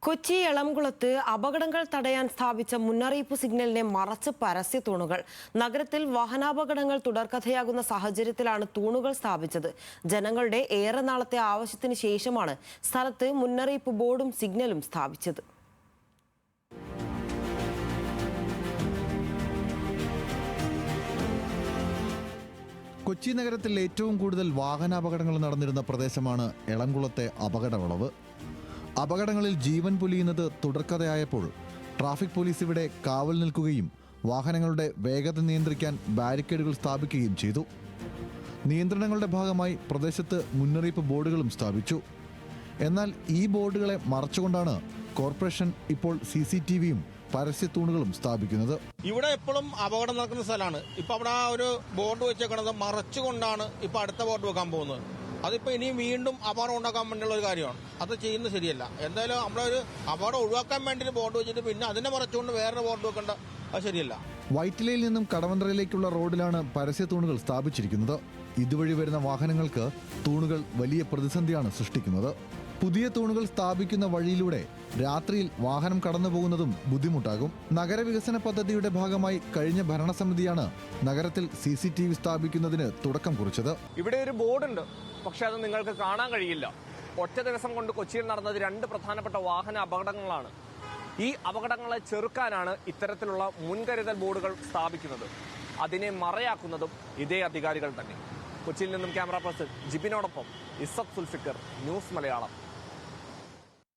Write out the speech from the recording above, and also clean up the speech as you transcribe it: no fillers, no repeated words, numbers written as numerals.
കൊച്ചി എളംകുളത്ത് അപകടങ്ങൾ തടയാൻ സ്ഥാപിച്ച മുന്നറിയിപ്പ് സിഗ്നലിനെ മറച്ച് പരസ്യ തൂണുകൾ. നഗരത്തിൽ വാഹനാപകടങ്ങൾ തുടർക്കഥയാകുന്ന സാഹചര്യത്തിലാണ് തൂണുകൾ സ്ഥാപിച്ചത്. ജനങ്ങളുടെ ഏറെ നാളത്തെ ആവശ്യത്തിന് ശേഷമാണ് സ്ഥലത്ത് മുന്നറിയിപ്പ് ബോർഡും സിഗ്നലും സ്ഥാപിച്ചത്. കൊച്ചി നഗരത്തിൽ ഏറ്റവും കൂടുതൽ വാഹനാപകടങ്ങൾ നടന്നിരുന്ന പ്രദേശമാണ് എളംകുളത്തെ അപകടവളവ്. അപകടങ്ങളിൽ ജീവൻ പൊലിയുന്നത് തുടർക്കഥയായപ്പോൾ ട്രാഫിക് പോലീസ് ഇവിടെ കാവൽ നിൽക്കുകയും വാഹനങ്ങളുടെ വേഗത നിയന്ത്രിക്കാൻ ബാരിക്കേഡുകൾ സ്ഥാപിക്കുകയും ചെയ്തു. നിയന്ത്രണങ്ങളുടെ ഭാഗമായി പ്രദേശത്ത് മുന്നറിയിപ്പ് ബോർഡുകളും സ്ഥാപിച്ചു. എന്നാൽ ഈ ബോർഡുകളെ മറച്ചുകൊണ്ടാണ് കോർപ്പറേഷൻ ഇപ്പോൾ CCTVയും പരസ്യത്തൂണുകളും സ്ഥാപിക്കുന്നത്. ഇവിടെ എപ്പോഴും അപകടം നടക്കുന്ന സ്ഥലമാണ്. ഇപ്പൊ അവിടെ ഒരു ബോർഡ് വെച്ചേക്കണത് മറച്ചുകൊണ്ടാണ് ഇപ്പൊ അടുത്ത ബോർഡ് വെക്കാൻ പോകുന്നത്. അതിപ്പോ ഇനിയും വീണ്ടും അപകടം ഉണ്ടാക്കാൻ വേണ്ടിയുള്ള ഒരു കാര്യമാണ്. അത് ചെയ്യുന്നത് ശരിയല്ല. എന്തായാലും നമ്മളൊരു അപകടം ഒഴിവാക്കാൻ വേണ്ടി ബോർഡ് വെച്ചിട്ട് പിന്നെ അതിനെ മറച്ചുകൊണ്ട് വേറെ ബോർഡ് വെക്കേണ്ട, അത് ശരിയല്ല. വൈറ്റിലയിൽ നിന്നും കടവന്ത്രയിലേക്കുള്ള റോഡിലാണ് പരസ്യത്തൂണുകൾ സ്ഥാപിച്ചിരിക്കുന്നത്. ഇതുവഴി വരുന്ന വാഹനങ്ങൾക്ക് തൂണുകൾ വലിയ പ്രതിസന്ധിയാണ് സൃഷ്ടിക്കുന്നത്. പുതിയ തൂണുകൾ സ്ഥാപിക്കുന്ന വഴിയിലൂടെ രാത്രിയിൽ വാഹനം കടന്നു പോകുന്നതും ബുദ്ധിമുട്ടാകും. നഗരവികസന പദ്ധതിയുടെ ഭാഗമായി കഴിഞ്ഞ ഭരണസമിതിയാണ് നഗരത്തിൽ CCTV സ്ഥാപിക്കുന്നതിന് തുടക്കം കുറിച്ചത്. ഇവിടെ ഒരു ബോർഡുണ്ട്, പക്ഷെ അത് നിങ്ങൾക്ക് കാണാൻ കഴിയില്ല. ഒറ്റ ദിവസം കൊണ്ട് കൊച്ചിയിൽ നടന്നത് 2 പ്രധാനപ്പെട്ട വാഹന അപകടങ്ങളാണ്. ഈ അപകടങ്ങളെ ചെറുക്കാനാണ് ഇത്തരത്തിലുള്ള മുൻകരുതൽ ബോർഡുകൾ സ്ഥാപിക്കുന്നത്. അതിനെ മറയാക്കുന്നതും ഇതേ അധികാരികൾ തന്നെ. കൊച്ചിയിൽ നിന്നും ക്യാമറ പേഴ്സൺ ജിബിനോടൊപ്പം ഇസത്ത് സുൽഫിക്കർ, ന്യൂസ് മലയാളം.